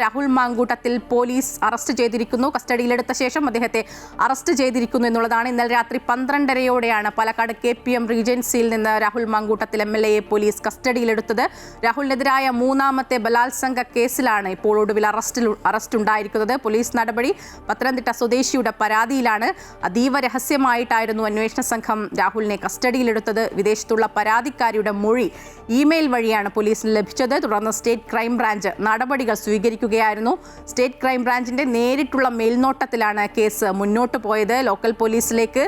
Rahul Mamkootathil police arrest ചെയ്തിരിക്കുന്നു. കസ്റ്റഡിയിലെടുത്ത ശേഷം അദ്ദേഹത്തെ അറസ്റ്റ് ചെയ്തിരിക്കുന്നു എന്നുള്ളതാണ്. ഇന്നലെ രാത്രി 12:30-യോടെയാണ് പാലക്കാട് KPM റീജൻസിയിൽ നിന്ന് രാഹുൽ മാങ്കൂട്ടത്തിൽ MLA-യെ പോലീസ് കസ്റ്റഡിയിലെടുത്തത്. രാഹുലിനെതിരായ മൂന്നാമത്തെ ബലാത്സംഗ കേസിലാണ് ഇപ്പോൾ ഒടുവിൽ അറസ്റ്റ് ഉണ്ടായിരിക്കുന്നത്. പോലീസ് നടപടി പത്തനംതിട്ട സ്വദേശിയുടെ പരാതിയിലാണ്. അതീവ രഹസ്യമായിട്ടായിരുന്നു അന്വേഷണ സംഘം രാഹുലിനെ കസ്റ്റഡിയിലെടുത്തത്. വിദേശത്തുള്ള പരാതിക്കാരിയുടെ മൊഴി ഇമെയിൽ വഴിയാണ് പോലീസിന് ലഭിച്ചത്. തുടർന്ന് സ്റ്റേറ്റ് ക്രൈംബ്രാഞ്ച് നടപടികൾ സ്വീകരിക്കും. സ്റ്റേറ്റ് ക്രൈംബ്രാഞ്ചിന്റെ നേരിട്ടുള്ള മേൽനോട്ടത്തിലാണ് കേസ് മുന്നോട്ട് പോയത്. ലോക്കൽ പോലീസിലേക്ക്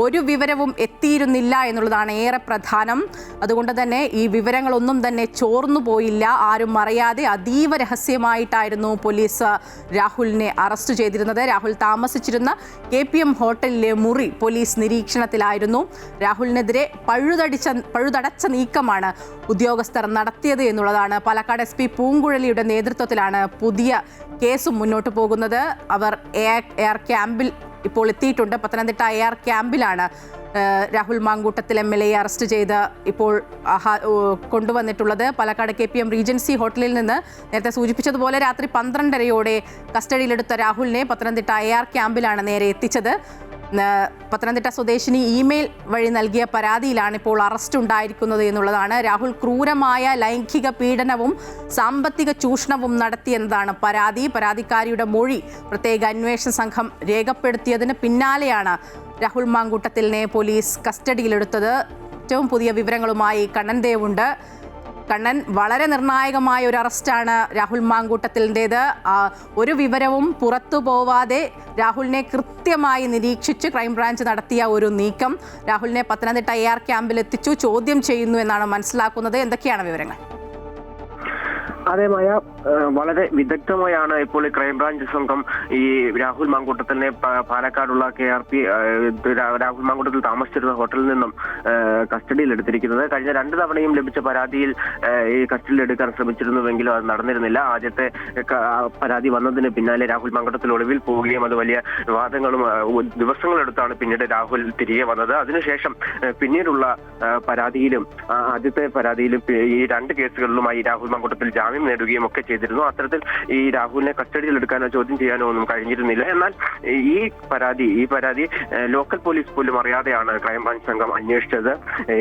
ഒരു വിവരവും എത്തിയിരുന്നില്ല എന്നുള്ളതാണ് ഏറെ പ്രധാനം. അതുകൊണ്ട് തന്നെ ഈ വിവരങ്ങളൊന്നും തന്നെ ചോർന്നു പോയില്ല. ആരും അറിയാതെ അതീവ രഹസ്യമായിട്ടായിരുന്നു പോലീസ് രാഹുലിനെ അറസ്റ്റ് ചെയ്തിരുന്നത്. രാഹുൽ താമസിച്ചിരുന്ന KPM ഹോട്ടലിലെ മുറി പോലീസ് നിരീക്ഷണത്തിലായിരുന്നു. രാഹുലിനെതിരെ പഴുതടച്ച നീക്കമാണ് ഉദ്യോഗസ്ഥർ നടത്തിയത് എന്നുള്ളതാണ്. പാലക്കാട് SP പൂങ്കുഴലിയുടെ നേതൃത്വത്തിലാണ് പുതിയ കേസും മുന്നോട്ട് പോകുന്നത്. അവർ എയർ ക്യാമ്പിൽ ഇപ്പോൾ എത്തിയിട്ടുണ്ട്. പത്തനംതിട്ട എയർ ക്യാമ്പിലാണ് രാഹുൽ മാങ്കൂട്ടത്തിൽ MLA-യെ അറസ്റ്റ് ചെയ്ത് ഇപ്പോൾ കൊണ്ടുവന്നിട്ടുള്ളത്. പാലക്കാട് KPM റീജൻസി ഹോട്ടലിൽ നിന്ന് നേരത്തെ സൂചിപ്പിച്ചതുപോലെ രാത്രി 12:30-യോടെ കസ്റ്റഡിയിലെടുത്ത രാഹുലിനെ പത്തനംതിട്ട എയർ ക്യാമ്പിലാണ് നേരെ എത്തിച്ചത്. പത്തനംതിട്ട സ്വദേശിനി ഇമെയിൽ വഴി നൽകിയ പരാതിയിലാണ് ഇപ്പോൾ അറസ്റ്റ് ഉണ്ടായിരിക്കുന്നത് എന്നുള്ളതാണ്. രാഹുൽ ക്രൂരമായ ലൈംഗിക പീഡനവും സാമ്പത്തിക ചൂഷണവും നടത്തിയെന്നതാണ് പരാതിക്കാരിയുടെ മൊഴി പ്രത്യേക അന്വേഷണ സംഘം രേഖപ്പെടുത്തിയതിന് പിന്നാലെയാണ് രാഹുൽ മാങ്കൂട്ടത്തിലിനെ പോലീസ് കസ്റ്റഡിയിലെടുത്തത്. ഏറ്റവും പുതിയ വിവരങ്ങളുമായി കണ്ണൻ ദേവുണ്ട്. കണ്ണൻ, വളരെ നിർണായകമായ ഒരു അറസ്റ്റാണ് രാഹുൽ മാങ്കൂട്ടത്തിലിൻ്റേത്. ഒരു വിവരവും പുറത്തു പോവാതെ രാഹുലിനെ കൃത്യമായി നിരീക്ഷിച്ച് ക്രൈംബ്രാഞ്ച് നടത്തിയ ഒരു നീക്കം. രാഹുലിനെ പത്തനംതിട്ട എയർ ക്യാമ്പിൽ എത്തിച്ചു, ചോദ്യം ചെയ്യുന്നു എന്നാണ് മനസ്സിലാക്കുന്നത്. എന്തൊക്കെയാണ് വിവരങ്ങൾ? അതേമായ വളരെ വിദഗ്ധമായാണ് ഇപ്പോൾ ക്രൈംബ്രാഞ്ച് സംഘം ഈ രാഹുൽ മാങ്കൂട്ടത്തിനെ പാലക്കാടുള്ള രാഹുൽ മാങ്കൂട്ടത്തിൽ താമസിച്ചിരുന്ന ഹോട്ടലിൽ നിന്നും കസ്റ്റഡിയിലെടുത്തിരിക്കുന്നത്. കഴിഞ്ഞ 2 തവണയും ലഭിച്ച പരാതിയിൽ ഈ കസ്റ്റഡിയിലെടുക്കാൻ ശ്രമിച്ചിരുന്നുവെങ്കിലും അത് നടന്നിരുന്നില്ല. ആദ്യത്തെ പരാതി വന്നതിന് പിന്നാലെ രാഹുൽ മാങ്കൂട്ടത്തിൽ ഒളിവിൽ പോവുകയും അത് വലിയ വിവാദങ്ങളും ദിവസങ്ങളെടുത്താണ് പിന്നീട് രാഹുൽ തിരികെ വന്നത്. അതിനുശേഷം പിന്നീടുള്ള പരാതിയിലും ആദ്യത്തെ പരാതിയിലും ഈ 2 കേസുകളിലുമായി രാഹുൽ മാങ്കൂട്ടത്തിൽ ജാമ്യം നേടുകയും ഒക്കെ ചെയ്തിരുന്നു. അത്തരത്തിൽ ഈ രാഹുലിനെ കസ്റ്റഡിയിലെടുക്കാനോ ചോദ്യം ചെയ്യാനോ ഒന്നും കഴിഞ്ഞിരുന്നില്ല. എന്നാൽ ഈ പരാതി ലോക്കൽ പോലീസ് പോലും അറിയാതെയാണ് ക്രൈംബ്രാഞ്ച് സംഘം അന്വേഷിച്ചത്,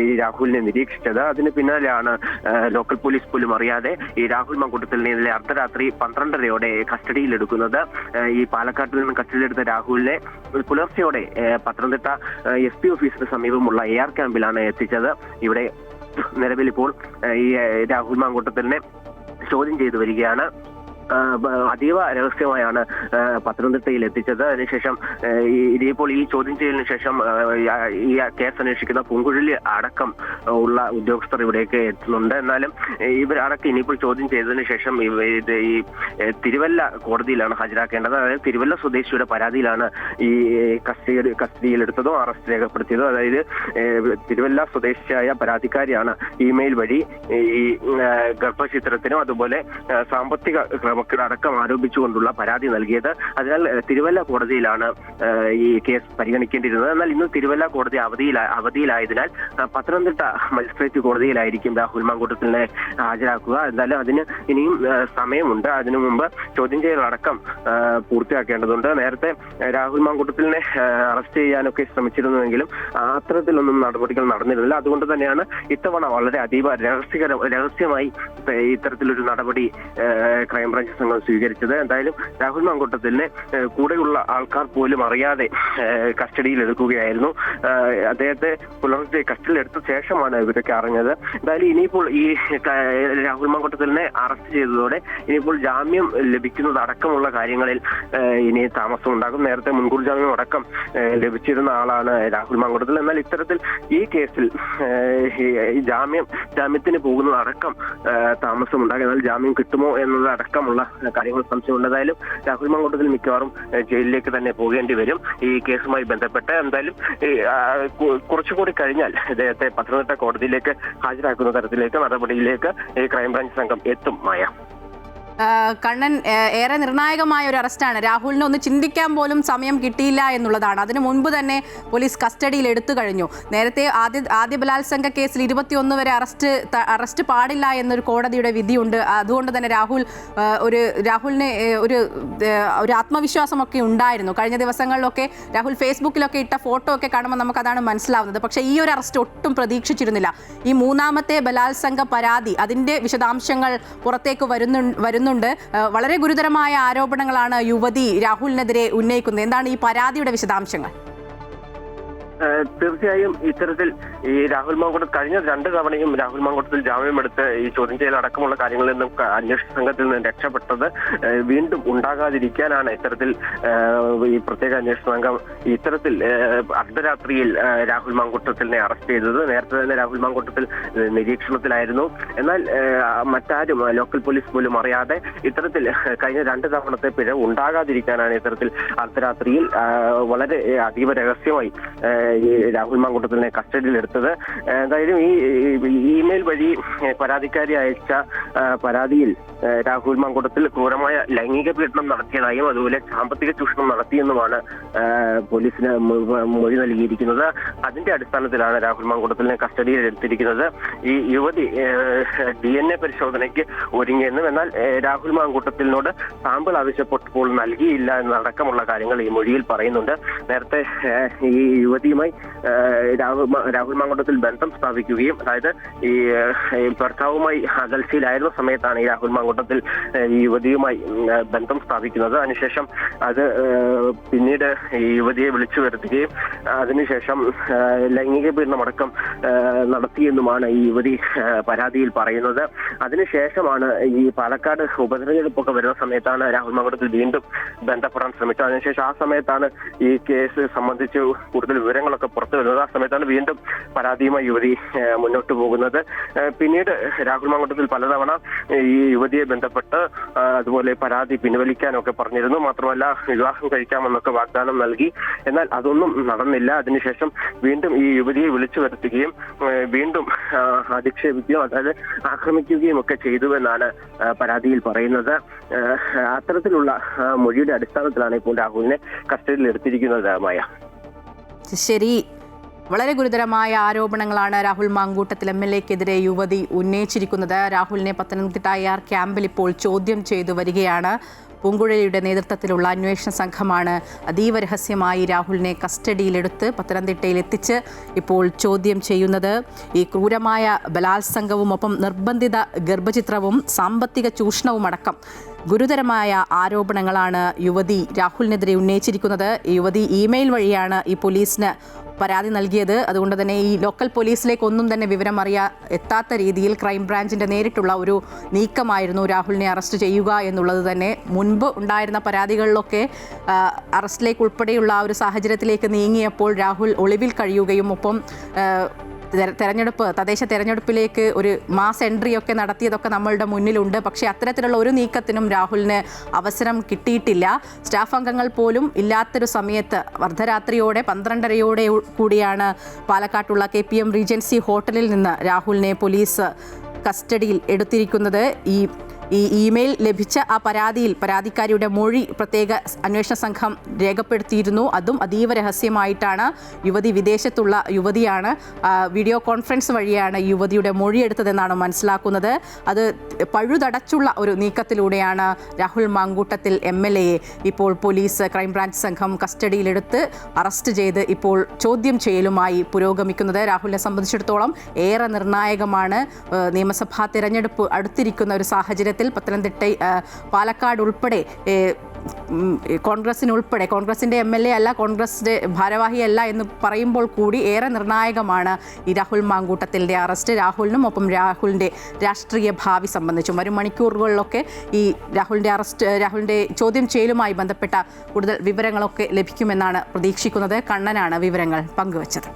ഈ രാഹുലിനെ നിരീക്ഷിച്ചത്. അതിന് പിന്നാലെയാണ് ലോക്കൽ പോലീസ് പോലും അറിയാതെ ഈ രാഹുൽ മാങ്കൂട്ടത്തിലിനെ ഇന്നലെ അർദ്ധരാത്രി 12:30-യോടെ കസ്റ്റഡിയിലെടുക്കുന്നത്. ഈ പാലക്കാട്ടിൽ നിന്ന് കസ്റ്റഡിയിലെടുത്ത രാഹുലിനെ പുലർച്ചെയോടെ പത്തനംതിട്ട SP ഓഫീസിന് സമീപമുള്ള എയർ ക്യാമ്പിലാണ് എത്തിച്ചത്. ഇവിടെ നിലവിൽ ഇപ്പോൾ ഈ രാഹുൽ മാങ്കൂട്ടത്തിലിനെ ചോദ്യം ചെയ്തു വരികയാണ്. അതീവ രഹസ്യമായാണ് പത്തനംതിട്ടയിൽ എത്തിച്ചത്. അതിനുശേഷം ഇനിയിപ്പോൾ ഈ ചോദ്യം ചെയ്യലിന് ശേഷം ഈ കേസ് അന്വേഷിക്കുന്ന പൂങ്കുഴലി അടക്കം ഉള്ള ഉദ്യോഗസ്ഥർ ഇവിടേക്ക് എത്തുന്നുണ്ട്. എന്നാലും ഇവരടക്കം ഇനിയിപ്പോൾ ചോദ്യം ചെയ്തതിനു ശേഷം ഈ തിരുവല്ല കോടതിയിലാണ് ഹാജരാക്കേണ്ടത്. അതായത് തിരുവല്ല സ്വദേശിയുടെ പരാതിയിലാണ് ഈ കസ്റ്റഡിയിലെടുത്തതും അറസ്റ്റ് രേഖപ്പെടുത്തിയതും. അതായത് തിരുവല്ല സ്വദേശിയായ പരാതിക്കാരിയാണ് ഇമെയിൽ വഴി ഈ ഗർഭചിത്രത്തിനും അതുപോലെ സാമ്പത്തിക അടക്കം ആരോപിച്ചുകൊണ്ടുള്ള പരാതി നൽകിയത്. അതിനാൽ തിരുവല്ല കോടതിയിലാണ് ഈ കേസ് പരിഗണിക്കേണ്ടിയിരുന്നത്. എന്നാൽ ഇന്ന് തിരുവല്ല കോടതി അവധിയിലായതിനാൽ പത്തനംതിട്ട മജിസ്ട്രേറ്റ് കോടതിയിലായിരിക്കും രാഹുൽ മാങ്കൂട്ടത്തിലിനെ ഹാജരാക്കുക. എന്തായാലും അതിന് ഇനിയും സമയമുണ്ട്. അതിനു മുമ്പ് ചോദ്യം ചെയ്യലടക്കം പൂർത്തിയാക്കേണ്ടതുണ്ട്. നേരത്തെ രാഹുൽ മാങ്കൂട്ടത്തിലിനെ അറസ്റ്റ് ചെയ്യാനൊക്കെ ശ്രമിച്ചിരുന്നുവെങ്കിലും അത്തരത്തിലൊന്നും നടപടികൾ നടന്നിരുന്നില്ല. അതുകൊണ്ട് തന്നെയാണ് ഇത്തവണ വളരെ അതീവ രഹസ്യമായി ഇത്തരത്തിലൊരു നടപടി ക്രൈംബ്രാഞ്ച് സംഘം സ്വീകരിച്ചത്. എന്തായാലും രാഹുൽ മാങ്കൂട്ടത്തിലിനെ കൂടെയുള്ള ആൾക്കാർ പോലും അറിയാതെ കസ്റ്റഡിയിൽ എടുക്കുകയായിരുന്നു. അദ്ദേഹത്തെ പുലർച്ചെ കസ്റ്റഡിയിലെടുത്ത ശേഷമാണ് ഇവരൊക്കെ അറിഞ്ഞത്. എന്തായാലും ഇനിയിപ്പോൾ ഈ രാഹുൽ മാങ്കൂട്ടത്തിലിനെ അറസ്റ്റ് ചെയ്തതോടെ ഇനിയിപ്പോൾ ജാമ്യം ലഭിക്കുന്നത് അടക്കമുള്ള കാര്യങ്ങളിൽ ഇനി താമസം ഉണ്ടാകും. നേരത്തെ മുൻകൂർ ജാമ്യം അടക്കം ലഭിച്ചിരുന്ന ആളാണ് രാഹുൽ മാങ്കൂട്ടത്തിൽ. എന്നാൽ ഇത്തരത്തിൽ ഈ കേസിൽ ജാമ്യത്തിന് പോകുന്നത് അടക്കം താമസം ഉണ്ടാകും. എന്നാൽ ജാമ്യം കിട്ടുമോ എന്നത് അടക്കമുള്ള കാര്യങ്ങൾ സംശയമുണ്ട്. എന്തായാലും രാഹുൽ മാങ്കൂട്ടത്തിൽ മിക്കവാറും ജയിലിലേക്ക് തന്നെ പോകേണ്ടി വരും ഈ കേസുമായി ബന്ധപ്പെട്ട്. എന്തായാലും കുറച്ചുകൂടി കഴിഞ്ഞാൽ ഇദ്ദേഹത്തെ പത്തനംതിട്ട കോടതിയിലേക്ക് ഹാജരാക്കുന്ന തരത്തിലേക്ക് നടപടിയിലേക്ക് ഈ ക്രൈംബ്രാഞ്ച് സംഘം എത്തും. മായ. കണ്ണൻ, ഏറെ നിർണായകമായ ഒരു അറസ്റ്റാണ്. രാഹുലിന് ഒന്ന് ചിന്തിക്കാൻ പോലും സമയം കിട്ടിയില്ല എന്നുള്ളതാണ്. അതിനു മുൻപ് തന്നെ പോലീസ് കസ്റ്റഡിയിൽ എടുത്തു കഴിഞ്ഞു. നേരത്തെ ആദ്യ ബലാത്സംഗ കേസിൽ 21 വരെ അറസ്റ്റ് പാടില്ല എന്നൊരു കോടതിയുടെ വിധിയുണ്ട്. അതുകൊണ്ട് തന്നെ രാഹുലിന് ഒരു ആത്മവിശ്വാസമൊക്കെ ഉണ്ടായിരുന്നു. കഴിഞ്ഞ ദിവസങ്ങളിലൊക്കെ രാഹുൽ ഫേസ്ബുക്കിലൊക്കെ ഇട്ട ഫോട്ടോ ഒക്കെ കാണുമ്പോൾ നമുക്കതാണ് മനസ്സിലാവുന്നത്. പക്ഷേ ഈ ഒരു അറസ്റ്റ് ഒട്ടും പ്രതീക്ഷിച്ചിരുന്നില്ല. ഈ 3ാമത്തെ ബലാത്സംഗ പരാതി, അതിൻ്റെ വിശദാംശങ്ങൾ പുറത്തേക്ക് വരുന്നുണ്ട്. വളരെ ഗുരുതരമായ ആരോപണങ്ങളാണ് യുവതി രാഹുലിനെതിരെ ഉന്നയിക്കുന്നത്. എന്താണ് ഈ പരാതിയുടെ വിശദാംശങ്ങൾ? തീർച്ചയായും ഇത്തരത്തിൽ ഈ രാഹുൽ മാങ്കൂട്ടത്തിൽ കഴിഞ്ഞ 2 തവണയും രാഹുൽ മാങ്കൂട്ടത്തിൽ ജാമ്യമെടുത്ത് ഈ ചോദ്യം ചെയ്യൽ അടക്കമുള്ള കാര്യങ്ങളിൽ നിന്നും അന്വേഷണ സംഘത്തിൽ നിന്ന് രക്ഷപ്പെട്ടത് വീണ്ടും ഉണ്ടാകാതിരിക്കാനാണ് ഇത്തരത്തിൽ ഈ പ്രത്യേക അന്വേഷണ സംഘം ഇത്തരത്തിൽ അർദ്ധരാത്രിയിൽ രാഹുൽ മാങ്കൂട്ടത്തിനെ അറസ്റ്റ് ചെയ്തത്. നേരത്തെ തന്നെ രാഹുൽ മാങ്കൂട്ടത്തിൽ നിരീക്ഷണത്തിലായിരുന്നു. എന്നാൽ മറ്റാരും ലോക്കൽ പോലീസ് പോലും അറിയാതെ ഇത്തരത്തിൽ കഴിഞ്ഞ 2 തവണത്തെ പിഴ ഉണ്ടാകാതിരിക്കാനാണ് ഇത്തരത്തിൽ അർദ്ധരാത്രിയിൽ വളരെ അതീവ രഹസ്യമായി ഈ രാഹുൽ മാങ്കൂട്ടത്തിനെ കസ്റ്റഡിയിൽ എടുത്തത്. എന്തായാലും ഈ ഇമെയിൽ വഴി പരാതിക്കാരി അയച്ച പരാതിയിൽ രാഹുൽ മാങ്കൂട്ടത്തിൽ ക്രൂരമായ ലൈംഗിക പീഡനം നടത്തിയതായും അതുപോലെ സാമ്പത്തിക ചൂഷണം നടത്തിയെന്നുമാണ് പോലീസിന് മൊഴി നൽകിയിരിക്കുന്നത്. അതിന്റെ അടിസ്ഥാനത്തിലാണ് രാഹുൽ മാങ്കൂട്ടത്തിനെ കസ്റ്റഡിയിൽ എടുത്തിരിക്കുന്നത്. ഈ യുവതി DNA പരിശോധനയ്ക്ക് ഒരുങ്ങിയെന്നും എന്നാൽ രാഹുൽ മാങ്കൂട്ടത്തിനോട് സാമ്പിൾ ആവശ്യപ്പെട്ടപ്പോൾ നൽകിയില്ല എന്നടക്കമുള്ള കാര്യങ്ങൾ ഈ മൊഴിയിൽ പറയുന്നുണ്ട്. നേരത്തെ ഈ യുവതിയുമായി രാഹുൽ മാങ്കൂട്ടത്തിൽ ബന്ധം സ്ഥാപിക്കുകയും, അതായത് ഈ ഭർത്താവുമായി അകൽച്ചയിലായിരുന്ന സമയത്താണ് ഈ രാഹുൽ മാങ്കൂട്ടത്തിൽ ഈ യുവതിയുമായി ബന്ധം സ്ഥാപിക്കുന്നത്. അതിനുശേഷം അത് പിന്നീട് ഈ യുവതിയെ വിളിച്ചു വരുത്തുകയും അതിനുശേഷം ലൈംഗിക പീഡനമടക്കം നടത്തിയെന്നുമാണ് ഈ യുവതി പരാതിയിൽ പറയുന്നത്. അതിനുശേഷമാണ് ഈ പാലക്കാട് ഉപതെരഞ്ഞെടുപ്പൊക്കെ വരുന്ന സമയത്താണ് രാഹുൽ മാങ്കൂട്ടത്തിൽ വീണ്ടും ബന്ധപ്പെടാൻ ശ്രമിച്ചത്. അതിനുശേഷം ആ സമയത്താണ് ഈ കേസ് സംബന്ധിച്ച് കൂടുതൽ വിവരങ്ങളൊക്കെ പുറത്തു വരുന്നത്. ആ സമയത്താണ് വീണ്ടും പരാതിയുമായി യുവതി മുന്നോട്ട് പോകുന്നത്. പിന്നീട് രാഹുൽ മാങ്കൂട്ടത്തിൽ പലതവണ ഈ യുവതിയെ ബന്ധപ്പെട്ട് അതുപോലെ പരാതി പിൻവലിക്കാനൊക്കെ പറഞ്ഞിരുന്നു. മാത്രമല്ല വിവാഹം കഴിക്കാമെന്നൊക്കെ വാഗ്ദാനം നൽകി. എന്നാൽ അതൊന്നും നടന്നില്ല. അതിനുശേഷം വീണ്ടും ഈ യുവതിയെ വിളിച്ചു വരുത്തുകയും വീണ്ടും അധിക്ഷേപിക്കുകയും അതായത് ആക്രമിക്കുകയും ഒക്കെ ചെയ്തുവെന്നാണ് പരാതിയിൽ പറയുന്നത്. അത്തരത്തിലുള്ള മൊഴിയുടെ അടിസ്ഥാനത്തിലാണ് ഇപ്പോൾ രാഹുലിനെ കസ്റ്റഡിയിൽ എടുത്തിരിക്കുന്നത്. മായ, ശരി, വളരെ ഗുരുതരമായ ആരോപണങ്ങളാണ് രാഹുൽ മാങ്കൂട്ടത്തിൽ MLA-ക്കെതിരെ യുവതി ഉന്നയിച്ചിരിക്കുന്നത്. രാഹുലിനെ പത്തനംതിട്ട AR ക്യാമ്പിൽ ഇപ്പോൾ ചോദ്യം ചെയ്തു വരികയാണ്. പൂങ്കുഴലിയുടെ നേതൃത്വത്തിലുള്ള അന്വേഷണ സംഘമാണ് അതീവ രഹസ്യമായി രാഹുലിനെ കസ്റ്റഡിയിലെടുത്ത് പത്തനംതിട്ടയിൽ എത്തിച്ച് ഇപ്പോൾ ചോദ്യം ചെയ്യുന്നത്. ഈ ക്രൂരമായ ബലാത്സംഗവും ഒപ്പം നിർബന്ധിത ഗർഭചിത്രവും സാമ്പത്തിക ചൂഷണവും അടക്കം ഗുരുതരമായ ആരോപണങ്ങളാണ് യുവതി രാഹുലിനെതിരെ ഉന്നയിച്ചിരിക്കുന്നത്. യുവതി ഇമെയിൽ വഴിയാണ് ഈ പോലീസിന് പരാതി നൽകിയത്. അതുകൊണ്ട് തന്നെ ഈ ലോക്കൽ പോലീസിലേക്കൊന്നും തന്നെ വിവരം എത്താത്ത രീതിയിൽ ക്രൈംബ്രാഞ്ചിൻ്റെ നേരിട്ടുള്ള ഒരു നീക്കമായിരുന്നു രാഹുലിനെ അറസ്റ്റ് ചെയ്യുക എന്നുള്ളത് തന്നെ. മുൻപ് ഉണ്ടായിരുന്ന പരാതികളിലൊക്കെ അറസ്റ്റിലേക്ക് ഉൾപ്പെടെയുള്ള ഒരു സാഹചര്യത്തിലേക്ക് നീങ്ങിയപ്പോൾ രാഹുൽ ഒളിവിൽ കഴിയുകയും ഒപ്പം തദ്ദേശ തെരഞ്ഞെടുപ്പിലേക്ക് ഒരു മാസ് എൻട്രിയൊക്കെ നടത്തിയതൊക്കെ നമ്മളുടെ മുന്നിലുണ്ട്. പക്ഷേ അത്തരത്തിലുള്ള ഒരു നീക്കത്തിനും രാഹുലിന് അവസരം കിട്ടിയിട്ടില്ല. സ്റ്റാഫ് അംഗങ്ങൾ പോലും ഇല്ലാത്തൊരു സമയത്ത് അർദ്ധരാത്രിയോടെ 12:30 കൂടിയാണ് പാലക്കാട്ടുള്ള KPM റീജൻസി ഹോട്ടലിൽ നിന്ന് രാഹുലിനെ പോലീസ് കസ്റ്റഡിയിൽ എടുത്തിരിക്കുന്നത്. ഈ ഇമെയിൽ ലഭിച്ച ആ പരാതിക്കാരിയുടെ മൊഴി പ്രത്യേക അന്വേഷണ സംഘം രേഖപ്പെടുത്തിയിരുന്നു. അതും അതീവ രഹസ്യമായിട്ടാണ്. യുവതി വിദേശത്തുള്ള യുവതിയാണ്. വീഡിയോ കോൺഫറൻസ് വഴിയാണ് യുവതിയുടെ മൊഴിയെടുത്തതെന്നാണ് മനസ്സിലാക്കുന്നത്. അത് പഴുതടച്ചുള്ള ഒരു നീക്കത്തിലൂടെയാണ് രാഹുൽ മാങ്കൂട്ടത്തിൽ MLA-യെ ഇപ്പോൾ പോലീസ് ക്രൈംബ്രാഞ്ച് സംഘം കസ്റ്റഡിയിലെടുത്ത് അറസ്റ്റ് ചെയ്ത് ഇപ്പോൾ ചോദ്യം ചെയ്യലുമായി പുരോഗമിക്കുന്നത്. രാഹുലിനെ സംബന്ധിച്ചിടത്തോളം ഏറെ നിർണായകമാണ്. നിയമസഭാ തെരഞ്ഞെടുപ്പ് അടുത്തിരിക്കുന്ന ഒരു സാഹചര്യത്തിൽ പത്തനംതിട്ട, പാലക്കാട് ഉൾപ്പെടെ കോൺഗ്രസിൻ്റെ MLA അല്ല, കോൺഗ്രസിൻ്റെ ഭാരവാഹിയല്ല എന്ന് പറയുമ്പോൾ കൂടി ഏറെ നിർണായകമാണ് ഈ രാഹുൽ മാങ്കൂട്ടത്തിൻ്റെ അറസ്റ്റ്. രാഹുലിനും ഒപ്പം രാഹുലിൻ്റെ രാഷ്ട്രീയ ഭാവി സംബന്ധിച്ചും വരും മണിക്കൂറുകളിലൊക്കെ ഈ രാഹുലിൻ്റെ ചോദ്യം ചെയ്യലുമായി ബന്ധപ്പെട്ട കൂടുതൽ വിവരങ്ങളൊക്കെ ലഭിക്കുമെന്നാണ് പ്രതീക്ഷിക്കുന്നത്. കണ്ണനാണ് വിവരങ്ങൾ പങ്കുവച്ചത്.